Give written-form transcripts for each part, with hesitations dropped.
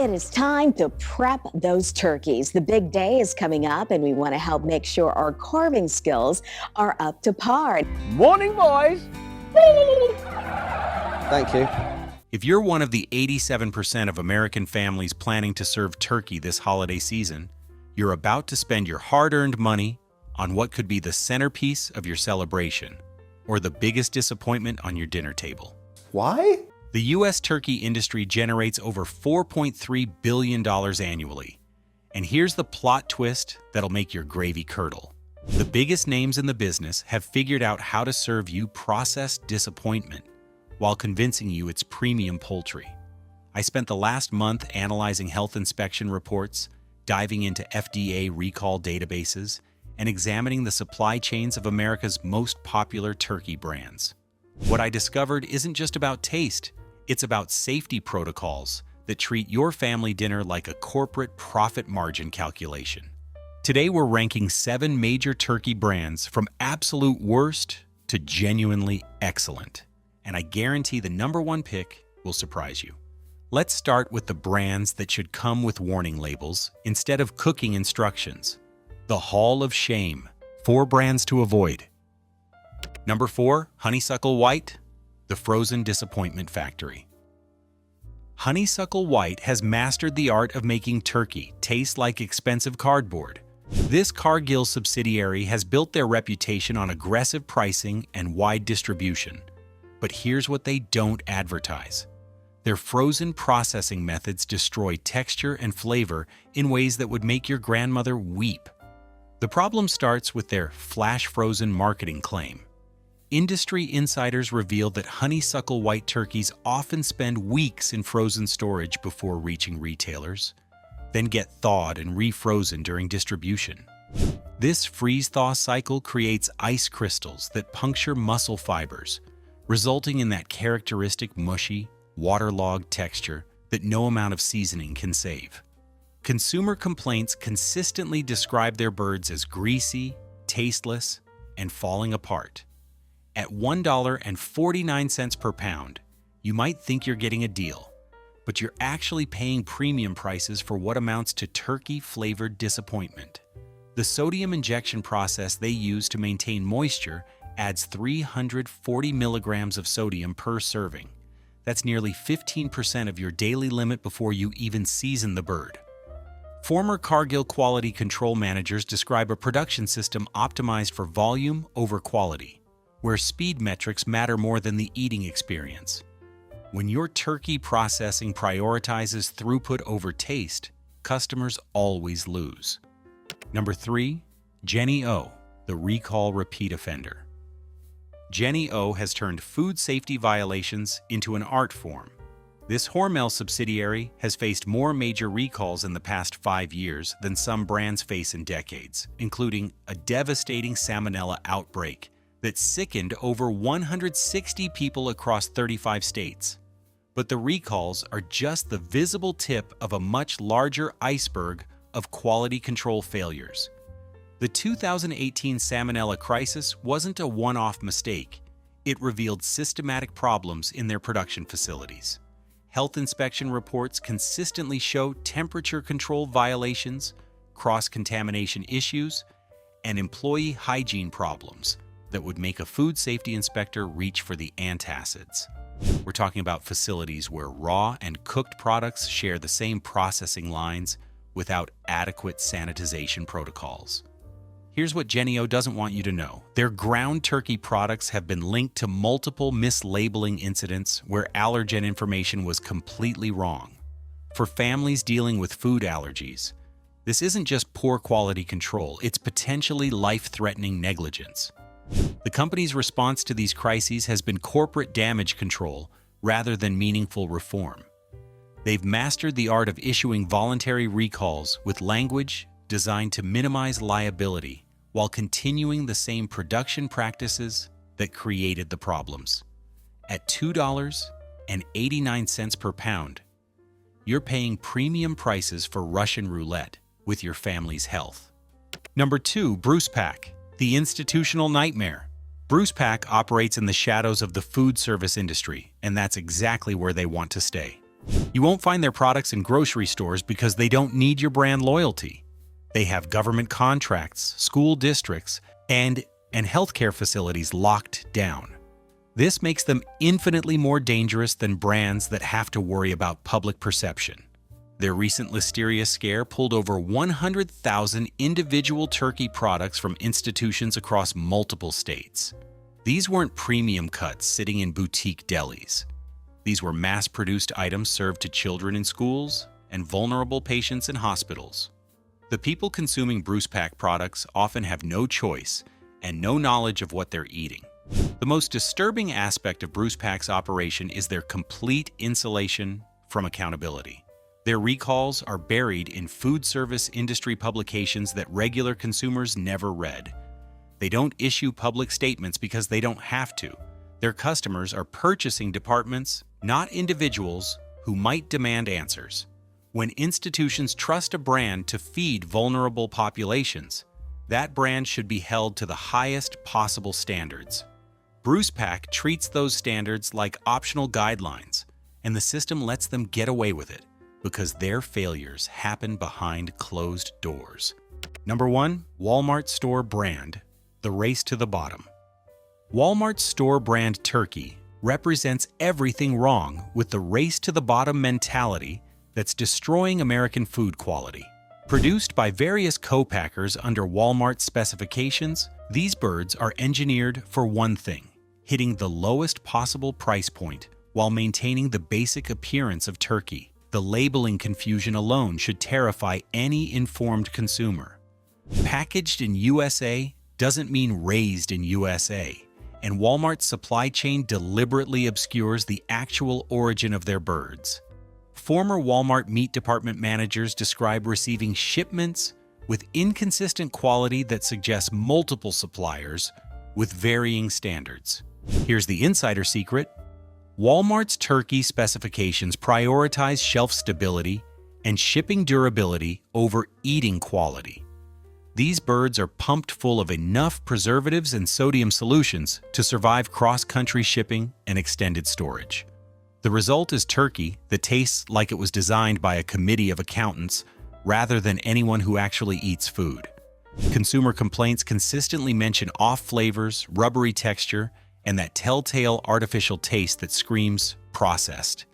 It is time to prep those turkeys. The big day is coming up, and we want to help make sure our carving skills are up to par. Morning, boys! Thank you. If you're one of the 87% of American families planning to serve turkey this holiday season, you're about to spend your hard-earned money on what could be the centerpiece of your celebration or the biggest disappointment on your dinner table. Why? The U.S. turkey industry generates over $4.3 billion annually. And here's the plot twist that'll make your gravy curdle. The biggest names in the business have figured out how to serve you processed disappointment while convincing you it's premium poultry. I spent the last month analyzing health inspection reports, diving into FDA recall databases, and examining the supply chains of America's most popular turkey brands. What I discovered isn't just about taste, it's about safety protocols that treat your family dinner like a corporate profit margin calculation. Today we're ranking 7 major turkey brands from absolute worst to genuinely excellent. And I guarantee the #1 pick will surprise you. Let's start with the brands that should come with warning labels instead of cooking instructions. The Hall of Shame. 4 brands to avoid. Number 4, Honeysuckle White, the frozen disappointment factory. Honeysuckle White has mastered the art of making turkey taste like expensive cardboard. This Cargill subsidiary has built their reputation on aggressive pricing and wide distribution. But here's what they don't advertise. Their frozen processing methods destroy texture and flavor in ways that would make your grandmother weep. The problem starts with their flash frozen marketing claim. Industry insiders revealed that Honeysuckle White turkeys often spend weeks in frozen storage before reaching retailers, then get thawed and refrozen during distribution. This freeze-thaw cycle creates ice crystals that puncture muscle fibers, resulting in that characteristic mushy, waterlogged texture that no amount of seasoning can save. Consumer complaints consistently describe their birds as greasy, tasteless, and falling apart. At $1.49 per pound, you might think you're getting a deal, but you're actually paying premium prices for what amounts to turkey-flavored disappointment. The sodium injection process they use to maintain moisture adds 340 milligrams of sodium per serving. That's nearly 15% of your daily limit before you even season the bird. Former Cargill quality control managers describe a production system optimized for volume over quality, where speed metrics matter more than the eating experience. When your turkey processing prioritizes throughput over taste, customers always lose. Number 3, Jennie-O, the recall repeat offender. Jennie-O has turned food safety violations into an art form. This Hormel subsidiary has faced more major recalls in the past 5 years than some brands face in decades, including a devastating salmonella outbreak that sickened over 160 people across 35 states. But the recalls are just the visible tip of a much larger iceberg of quality control failures. The 2018 salmonella crisis wasn't a one-off mistake. It revealed systematic problems in their production facilities. Health inspection reports consistently show temperature control violations, cross-contamination issues, and employee hygiene problems that would make a food safety inspector reach for the antacids. We're talking about facilities where raw and cooked products share the same processing lines without adequate sanitization protocols. Here's what Jennie-O doesn't want you to know. Their ground turkey products have been linked to multiple mislabeling incidents where allergen information was completely wrong. For families dealing with food allergies, this isn't just poor quality control, it's potentially life-threatening negligence. The company's response to these crises has been corporate damage control rather than meaningful reform. They've mastered the art of issuing voluntary recalls with language designed to minimize liability while continuing the same production practices that created the problems. At $2.89 per pound, you're paying premium prices for Russian roulette with your family's health. Number 2, Bruce Pack, the institutional nightmare. Bruce Pack operates in the shadows of the food service industry, and that's exactly where they want to stay. You won't find their products in grocery stores because they don't need your brand loyalty. They have government contracts, school districts, and healthcare facilities locked down. This makes them infinitely more dangerous than brands that have to worry about public perception. Their recent listeria scare pulled over 100,000 individual turkey products from institutions across multiple states. These weren't premium cuts sitting in boutique delis. These were mass-produced items served to children in schools and vulnerable patients in hospitals. The people consuming Bruce Pack products often have no choice and no knowledge of what they're eating. The most disturbing aspect of Bruce Pack's operation is their complete insulation from accountability. Their recalls are buried in food service industry publications that regular consumers never read. They don't issue public statements because they don't have to. Their customers are purchasing departments, not individuals, who might demand answers. When institutions trust a brand to feed vulnerable populations, that brand should be held to the highest possible standards. Bruce Pack treats those standards like optional guidelines, and the system lets them get away with it because their failures happen behind closed doors. Number 1, Walmart store brand, the race to the bottom. Walmart's store brand turkey represents everything wrong with the race to the bottom mentality that's destroying American food quality. Produced by various co-packers under Walmart specifications, these birds are engineered for one thing: hitting the lowest possible price point while maintaining the basic appearance of turkey. The labeling confusion alone should terrify any informed consumer. Packaged in USA doesn't mean raised in USA, and Walmart's supply chain deliberately obscures the actual origin of their birds. Former Walmart meat department managers describe receiving shipments with inconsistent quality that suggests multiple suppliers with varying standards. Here's the insider secret: Walmart's turkey specifications prioritize shelf stability and shipping durability over eating quality. These birds are pumped full of enough preservatives and sodium solutions to survive cross-country shipping and extended storage. The result is turkey that tastes like it was designed by a committee of accountants rather than anyone who actually eats food. Consumer complaints consistently mention off flavors, rubbery texture, and that telltale artificial taste that screams processed.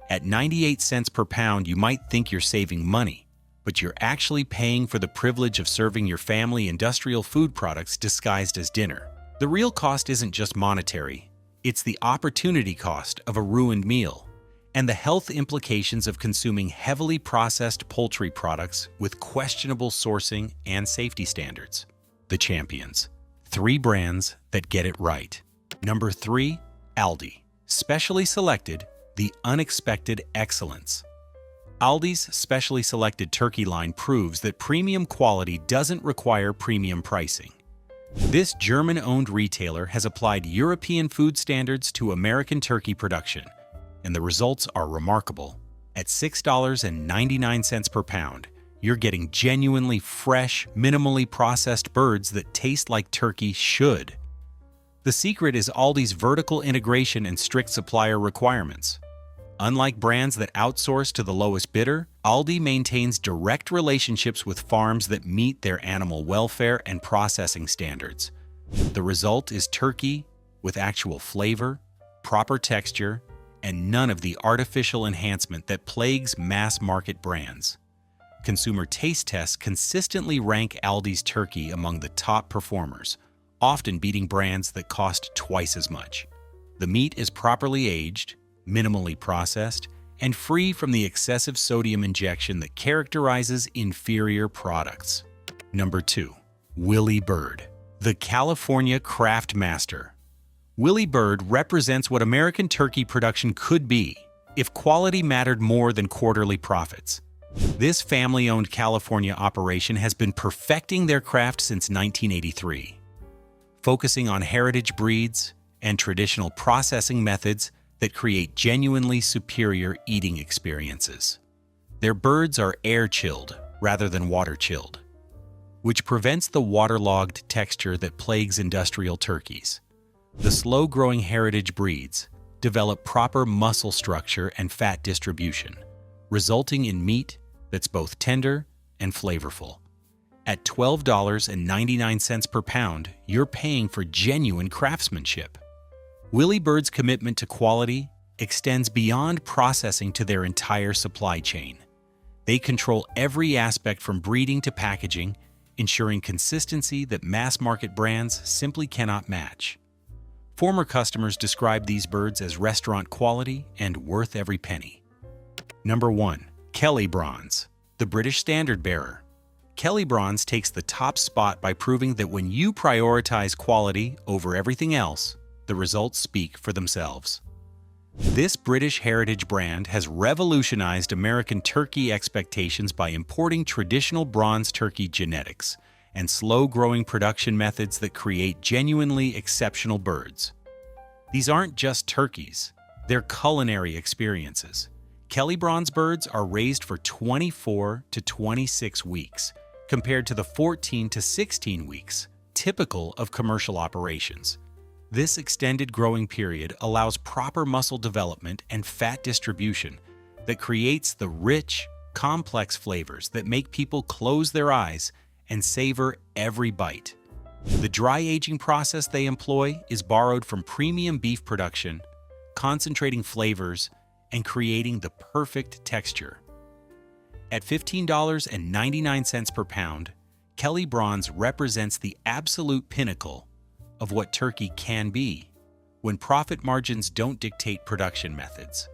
At 98 cents per pound, you might think you're saving money, but you're actually paying for the privilege of serving your family industrial food products disguised as dinner. The real cost isn't just monetary, it's the opportunity cost of a ruined meal and the health implications of consuming heavily processed poultry products with questionable sourcing and safety standards. The champions. 3 brands that get it right. Number 3, Aldi. Specially selected, the unexpected excellence. Aldi's specially selected turkey line proves that premium quality doesn't require premium pricing. This German-owned retailer has applied European food standards to American turkey production, and the results are remarkable. At $6.99 per pound, you're getting genuinely fresh, minimally processed birds that taste like turkey should. The secret is Aldi's vertical integration and strict supplier requirements. Unlike brands that outsource to the lowest bidder, Aldi maintains direct relationships with farms that meet their animal welfare and processing standards. The result is turkey with actual flavor, proper texture, and none of the artificial enhancement that plagues mass-market brands. Consumer taste tests consistently rank Aldi's turkey among the top performers, often beating brands that cost twice as much. The meat is properly aged, minimally processed, and free from the excessive sodium injection that characterizes inferior products. Number 2, Willie Bird, the California craft master. Willie Bird represents what American turkey production could be if quality mattered more than quarterly profits. This family-owned California operation has been perfecting their craft since 1983. Focusing on heritage breeds and traditional processing methods that create genuinely superior eating experiences. Their birds are air-chilled rather than water-chilled, which prevents the waterlogged texture that plagues industrial turkeys. The slow-growing heritage breeds, develop proper muscle structure and fat distribution, resulting in meat that's both tender and flavorful. At $12.99 per pound, you're paying for genuine craftsmanship. Willie Bird's commitment to quality extends beyond processing to their entire supply chain. They control every aspect from breeding to packaging, ensuring consistency that mass-market brands simply cannot match. Former customers describe these birds as restaurant quality and worth every penny. Number 1. Kelly Bronze, the British standard bearer. Kelly Bronze takes the top spot by proving that when you prioritize quality over everything else, the results speak for themselves. This British heritage brand has revolutionized American turkey expectations by importing traditional bronze turkey genetics and slow-growing production methods that create genuinely exceptional birds. These aren't just turkeys, they're culinary experiences. Kelly Bronze birds are raised for 24 to 26 weeks, compared to the 14 to 16 weeks typical of commercial operations. This extended growing period allows proper muscle development and fat distribution that creates the rich, complex flavors that make people close their eyes and savor every bite. The dry aging process they employ is borrowed from premium beef production, concentrating flavors and creating the perfect texture. At $15.99 per pound, Kelly Bronze represents the absolute pinnacle of what turkey can be when profit margins don't dictate production methods.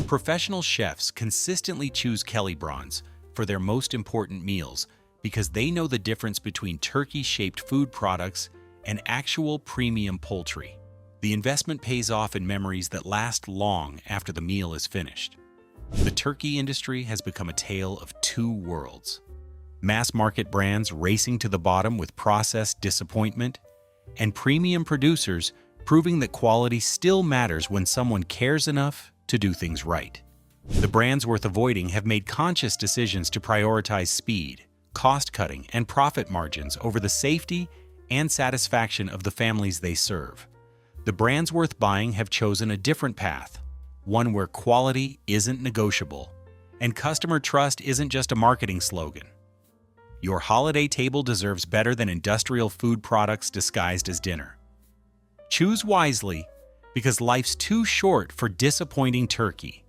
Professional chefs consistently choose Kelly Bronze for their most important meals because they know the difference between turkey-shaped food products and actual premium poultry. The investment pays off in memories that last long after the meal is finished. The turkey industry has become a tale of two worlds. Mass-market brands racing to the bottom with processed disappointment, and premium producers proving that quality still matters when someone cares enough to do things right. The brands worth avoiding have made conscious decisions to prioritize speed, cost-cutting, and profit margins over the safety and satisfaction of the families they serve. The brands worth buying have chosen a different path, one where quality isn't negotiable, and customer trust isn't just a marketing slogan. Your holiday table deserves better than industrial food products disguised as dinner. Choose wisely, because life's too short for disappointing turkey.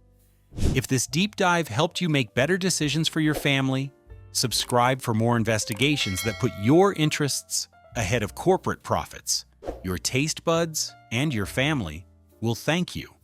If this deep dive helped you make better decisions for your family, subscribe for more investigations that put your interests ahead of corporate profits. Your taste buds and your family will thank you.